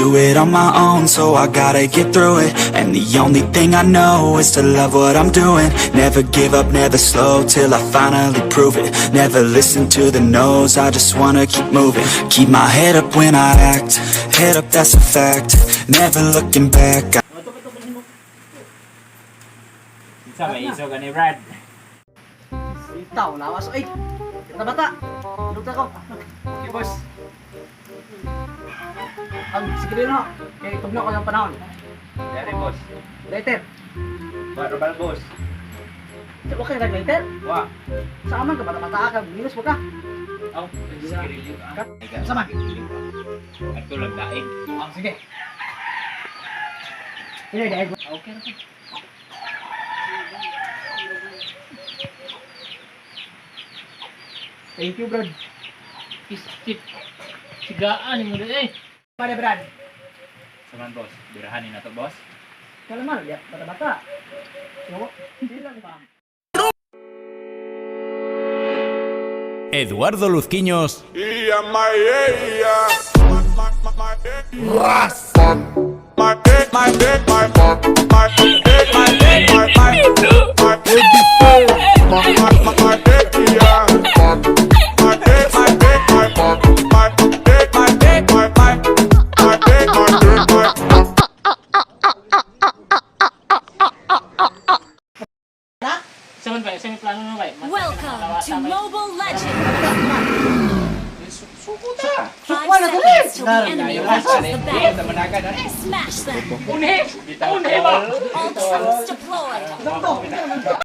do it on my own, so I gotta get through it. And the only thing I know is to love what I'm doing. Never give up, never slow, till I finally prove it. Never listen to the no's, I just wanna keep moving. Keep my head up when I act, head up, that's a fact. Never looking back. Isa may isog ni Brad. Itaw, lawas. Ay! Kita bata! Tulog ako. Okay, boss. Sige din ho. Kaya itugno ko ng panahon. Dari boss. Later. Barbal boss. Okay, later? Wa. Saan man ka? Bata-bata ka. Minus mo ka. Aw, sige ka. Sama. Ato lang daig. Sige. Ini dahil. Okay. Thank you, Brad. Sigaan mo din eh. Pada Brad. Saman boss, birahanin na to boss. Kalau mana lihat bata-bata. Bilang bang. Eduardo Luzquiños. Saan plano mo ba? Welcome to Mobile Legends! Sukuta. 5 seconds till the enemy reaches the Kita bank. managan ha. Smash them! Unhe! Unhe ba? All troops deployed!